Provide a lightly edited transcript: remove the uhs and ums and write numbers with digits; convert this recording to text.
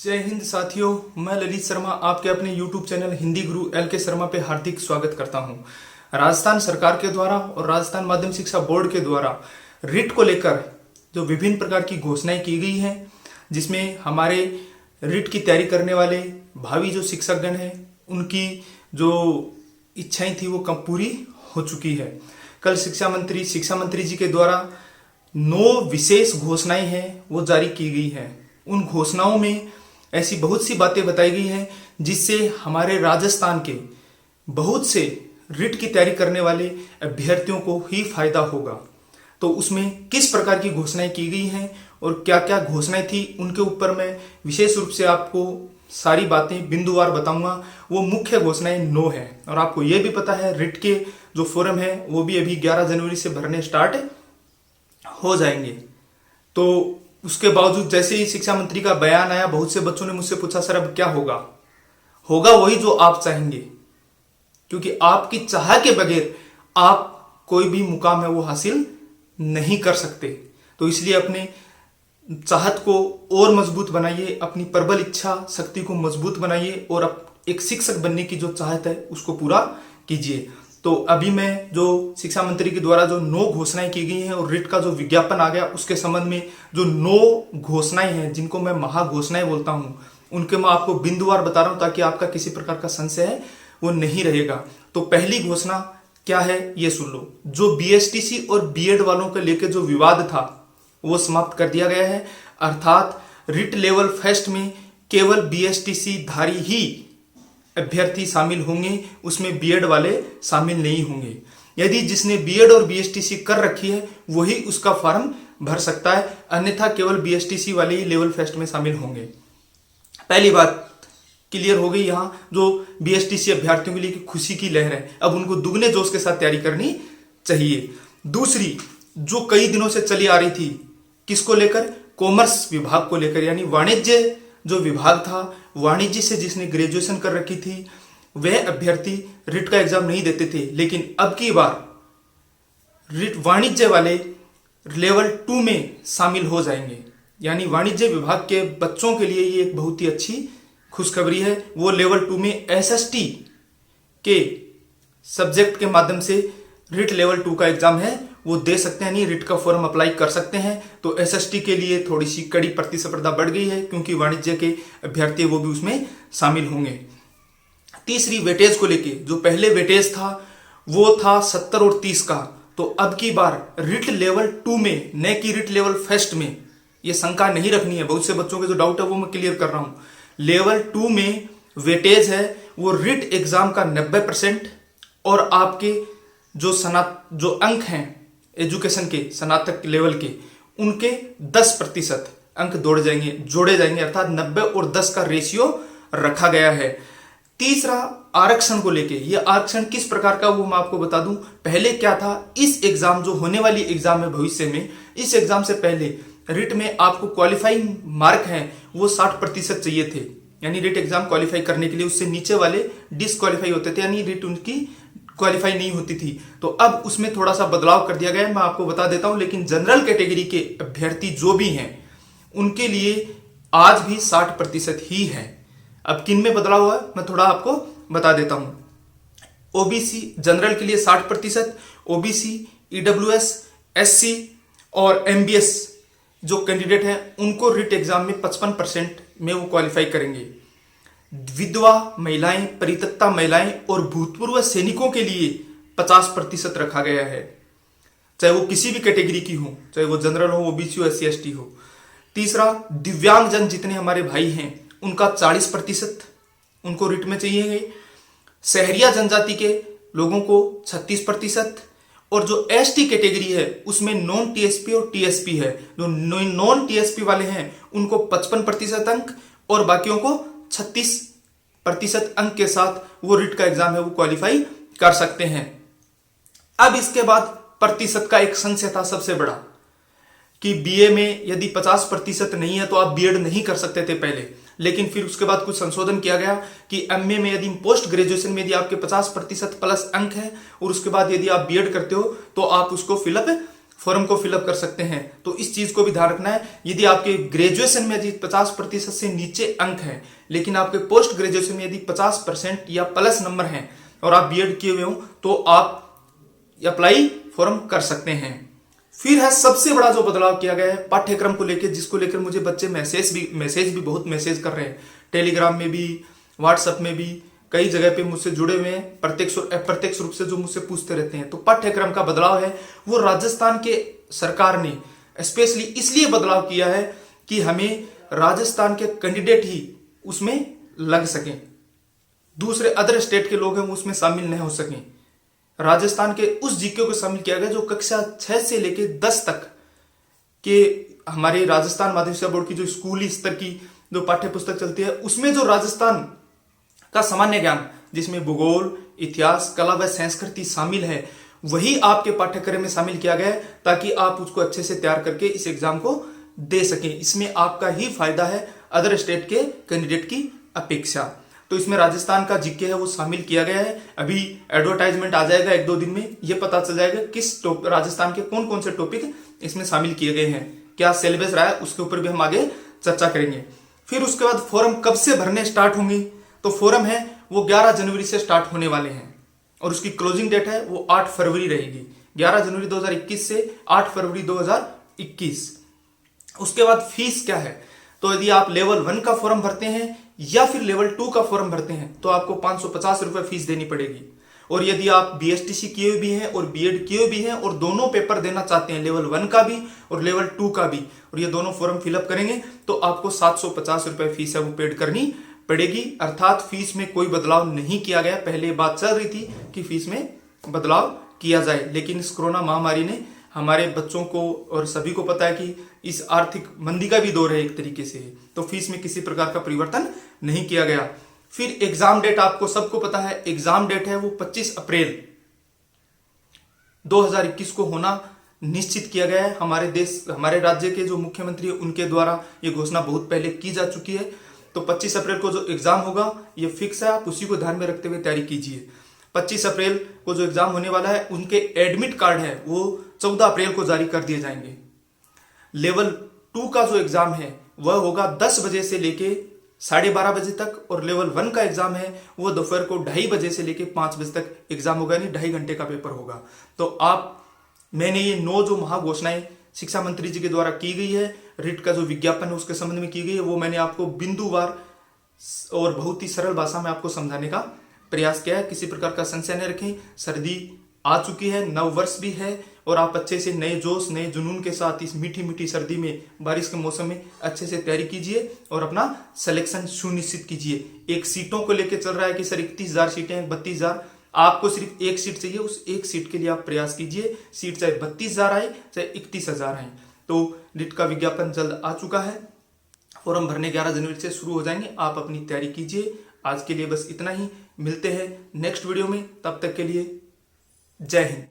जय हिंद साथियों, मैं ललित शर्मा आपके अपने YouTube चैनल हिंदी गुरु LK शर्मा पे हार्दिक स्वागत करता हूं। राजस्थान सरकार के द्वारा और राजस्थान माध्यमिक शिक्षा बोर्ड के द्वारा रिट को लेकर जो विभिन्न प्रकार की घोषणाएं की गई हैं, जिसमें हमारे रिट की तैयारी करने वाले भावी जो शिक्षकगण हैं उनकी जो इच्छाएं थी वो कब पूरी हो चुकी है। कल शिक्षा मंत्री जी के द्वारा 9 विशेष घोषणाएं हैं वो जारी की गई हैं। उन घोषणाओं में ऐसी बहुत सी बातें बताई गई हैं जिससे हमारे राजस्थान के बहुत से रिट की तैयारी करने वाले अभ्यर्थियों को ही फायदा होगा। तो उसमें किस प्रकार की घोषणाएं की गई हैं और क्या क्या घोषणाएं थी उनके ऊपर मैं विशेष रूप से आपको सारी बातें बिंदुवार बताऊंगा। वो मुख्य घोषणाएं 9 है और आपको ये भी पता है रिट के जो फॉर्म है वो भी अभी 11 जनवरी से भरने स्टार्ट हो जाएंगे। तो उसके बावजूद जैसे ही शिक्षा मंत्री का बयान आया, बहुत से बच्चों ने मुझसे पूछा सर अब क्या होगा। होगा वही जो आप चाहेंगे, क्योंकि आपकी चाह के बगैर आप कोई भी मुकाम है वो हासिल नहीं कर सकते। तो इसलिए अपने चाहत को और मजबूत बनाइए, अपनी प्रबल इच्छा शक्ति को मजबूत बनाइए और एक शिक्षक बनने की जो चाहत है उसको पूरा कीजिए। तो अभी मैं जो शिक्षा मंत्री के द्वारा जो 9 घोषणाएं की गई हैं और रिट का जो विज्ञापन आ गया उसके संबंध में जो 9 घोषणाएं हैं जिनको मैं महाघोषणाएं बोलता हूं, उनके मैं आपको बिंदुवार बता रहा हूं ताकि आपका किसी प्रकार का संशय है वो नहीं रहेगा। तो पहली घोषणा क्या है ये सुन लो। जो BSTC और BEd वालों को लेकर जो विवाद था वो समाप्त कर दिया गया है। अर्थात रिट लेवल फर्स्ट में केवल BSTC धारी ही अभ्यर्थी शामिल होंगे, उसमें BEd वाले शामिल नहीं होंगे। यदि जिसने BEd और BSTC कर रखी है वही उसका फॉर्म भर सकता है, अन्यथा केवल BSTC वाले ही लेवल फर्स्ट में शामिल होंगे। पहली बात क्लियर हो गई। यहाँ जो BSTC अभ्यर्थियों के लिए खुशी की लहर है, अब उनको दुगने जोश के साथ तैयारी करनी चाहिए। दूसरी जो कई दिनों से चली आ रही थी, किसको लेकर? कॉमर्स विभाग को लेकर, यानी वाणिज्य जो विभाग था, वाणिज्य से जिसने ग्रेजुएशन कर रखी थी वह अभ्यर्थी रिट का एग्जाम नहीं देते थे, लेकिन अब की बार रिट वाणिज्य वाले लेवल 2 में शामिल हो जाएंगे। यानी वाणिज्य विभाग के बच्चों के लिए ये एक बहुत ही अच्छी खुशखबरी है। वो लेवल 2 में SST के सब्जेक्ट के माध्यम से रिट लेवल 2 का एग्जाम है वो दे सकते हैं, नहीं रिट का फॉर्म अप्लाई कर सकते हैं। तो SST के लिए थोड़ी सी कड़ी प्रतिस्पर्धा बढ़ गई है क्योंकि वाणिज्य के अभ्यर्थी वो भी उसमें शामिल होंगे। तीसरी वेटेज को लेके, जो पहले वेटेज था वो था 70 और 30 का, तो अब की बार रिट लेवल 2 में न कि रिट लेवल फर्स्ट में, ये शंका नहीं रखनी है। बहुत से बच्चों के जो डाउट है वो मैं क्लियर कर रहा हूं। लेवल 2 में वेटेज है वो रिट एग्जाम का 90% और आपके जो अंक हैं एजुकेशन के स्नातक लेवल के, उनके 10% अंक जोड़े जाएंगे अर्थात 90 और 10 का रेशियो रखा गया है। तीसरा आरक्षण को लेके, ये आरक्षण किस प्रकार का वो मैं आपको बता दूं। पहले क्या था, इस एग्जाम जो होने वाली एग्जाम है भविष्य में, इस एग्जाम से पहले रिट में आपको क्वालिफाइंग मार्क हैं वो 60% चाहिए थे। यानी रिट एग्जाम क्वालिफाई करने के लिए उससे नीचे वाले डिसक्वालीफाई होते थे, यानी रिट उनकी क्वालिफाई नहीं होती थी। तो अब उसमें थोड़ा सा बदलाव कर दिया गया है, मैं आपको बता देता हूं। लेकिन जनरल कैटेगरी के अभ्यर्थी जो भी हैं उनके लिए आज भी 60% ही है। अब किन में बदलाव हुआ है मैं थोड़ा आपको बता देता हूं। OBC जनरल के लिए 60%, OBC, EWS, SC और MBS जो कैंडिडेट हैं उनको रिट एग्जाम में 55% में वो क्वालिफाई करेंगे। विधवा महिलाएं, परित्यक्ता महिलाएं और भूतपूर्व सैनिकों के लिए 50% रखा गया है, चाहे वो किसी भी कैटेगरी की हो, चाहे वो जनरल हो, OBC हो, SC ST हो। तीसरा, दिव्यांगजन जितने हमारे भाई हैं उनका 40% उनको रिट में चाहिए। शहरिया जनजाति के लोगों को 36% और जो ST कैटेगरी है उसमें नॉन TSP और TSP है। जो नॉन TSP वाले हैं उनको 55% अंक और बाकियों को 36% अंक के साथ वो रिट का एग्जाम है वो क्वालिफाई कर सकते हैं। अब इसके बाद प्रतिशत का एक संशय था सबसे बड़ा कि BA में यदि 50% नहीं है तो आप BEd नहीं कर सकते थे पहले, लेकिन फिर उसके बाद कुछ संशोधन किया गया कि MA में यदि पोस्ट ग्रेजुएशन में यदि आपके 50% प्लस अंक है और उसके बाद यदि आप BEd करते हो तो आप उसको फिलअप फॉर्म को फिलअप कर सकते हैं। तो इस चीज को भी ध्यान रखना है। यदि आपके ग्रेजुएशन में यदि 50% से नीचे अंक हैं, लेकिन आपके पोस्ट ग्रेजुएशन में यदि 50% या प्लस नंबर हैं और आप बीएड किए हुए हो, तो आप अप्लाई फॉर्म कर सकते हैं। फिर है सबसे बड़ा जो बदलाव किया गया है पाठ्यक्रम को लेकर, जिसको लेकर मुझे बच्चे मैसेज भी बहुत मैसेज कर रहे हैं, टेलीग्राम में भी, व्हाट्सएप में भी, कई जगह पे मुझसे जुड़े हुए हैं, प्रत्यक्ष रूप से जो मुझसे पूछते रहते हैं। तो पाठ्यक्रम का बदलाव है वो राजस्थान के सरकार ने स्पेशली इसलिए बदलाव किया है कि हमें राजस्थान के कैंडिडेट ही उसमें लग सकें, दूसरे अदर स्टेट के लोग हैं वो उसमें शामिल नहीं हो सकें। राजस्थान के उस जीके को शामिल किया गया जो कक्षा 6 से लेकर 10 तक के हमारे राजस्थान माध्यमिक शिक्षा बोर्ड की जो स्कूली स्तर की जो पाठ्य पुस्तक चलती है, उसमें जो राजस्थान का सामान्य ज्ञान जिसमें भूगोल, इतिहास, कला व संस्कृति शामिल है, वही आपके पाठ्यक्रम में शामिल किया गया है ताकि आप उसको अच्छे से तैयार करके इस एग्जाम को दे सकें। इसमें आपका ही फायदा है अदर स्टेट के कैंडिडेट की अपेक्षा। तो इसमें राजस्थान का जीके है वो शामिल किया गया है। अभी एडवर्टाइजमेंट आ जाएगा 1-2 दिन में, ये पता चल जाएगा किस राजस्थान के कौन कौन से टॉपिक इसमें शामिल किए गए हैं, क्या सिलेबस रहा है, उसके ऊपर भी हम आगे चर्चा करेंगे। फिर उसके बाद फॉर्म कब से भरने स्टार्ट होंगे, तो फॉर्म है वो 11 जनवरी से स्टार्ट होने वाले हैं और उसकी क्लोजिंग डेट है वो 8 फरवरी रहेगी। 11 जनवरी 2021 से 8 फरवरी 2021। उसके बाद फीस क्या है, तो यदि आप लेवल 1 का फॉर्म भरते हैं या फिर लेवल 2 का फॉर्म भरते हैं तो आपको 550 रुपए फीस देनी पड़ेगी। और यदि आप बीएसटीसी किए भी हैं और बीएड किए भी हैं और दोनों पेपर देना चाहते हैं, लेवल 1 का भी और लेवल 2 का भी, और ये दोनों फॉर्म फिलअप करेंगे तो आपको 750 रुपए फीस है वो पेड करनी पड़ेगी। अर्थात फीस में कोई बदलाव नहीं किया गया। पहले बात चल रही थी कि फीस में बदलाव किया जाए, लेकिन इस कोरोना महामारी ने हमारे बच्चों को और सभी को पता है कि इस आर्थिक मंदी का भी दौर है एक तरीके से, तो फीस में किसी प्रकार का परिवर्तन नहीं किया गया। फिर एग्जाम डेट आपको सबको पता है, एग्जाम डेट है वो 25 अप्रैल 2021 को होना निश्चित किया गया है। हमारे राज्य के जो मुख्यमंत्री है उनके द्वारा ये घोषणा बहुत पहले की जा चुकी है। तो 25 अप्रैल को जो एग्जाम होगा ये फिक्स है, आप उसी को ध्यान में रखते हुए तैयारी कीजिए। 25 अप्रैल को जो एग्जाम होने वाला है उनके एडमिट कार्ड है वो 14 अप्रैल को जारी कर दिए जाएंगे। लेवल 2 का जो एग्जाम है वह होगा 10 बजे से लेके 12:30 बजे तक, और लेवल 1 का एग्जाम है वो दोपहर को 2:30 बजे से लेके 5 बजे तक एग्जाम होगा, यानी 2.5 घंटे का पेपर होगा। तो मैंने ये 9 जो महाघोषणाएं शिक्षा मंत्री जी के द्वारा की गई है, रिट का जो विज्ञापन है उसके संबंध में की गई है, वो मैंने आपको बिंदुवार और बहुत ही सरल भाषा में आपको समझाने का प्रयास किया है। किसी प्रकार का संशय न रखें। सर्दी आ चुकी है, नव वर्ष भी है, और आप अच्छे से नए जोश नए जुनून के साथ इस मीठी मीठी सर्दी में, बारिश के मौसम में अच्छे से तैयारी कीजिए और अपना सिलेक्शन सुनिश्चित कीजिए। एक सीटों को लेकर चल रहा है कि सर 31,000 सीटें, 32,000, आपको सिर्फ एक सीट चाहिए, उस एक सीट के लिए आप प्रयास कीजिए। सीट चाहे 32,000 आए चाहे 31,000 आए। तो रिट का विज्ञापन जल्द आ चुका है, फॉर्म भरने 11 जनवरी से शुरू हो जाएंगे, आप अपनी तैयारी कीजिए। आज के लिए बस इतना ही, मिलते हैं नेक्स्ट वीडियो में, तब तक के लिए जय हिंद।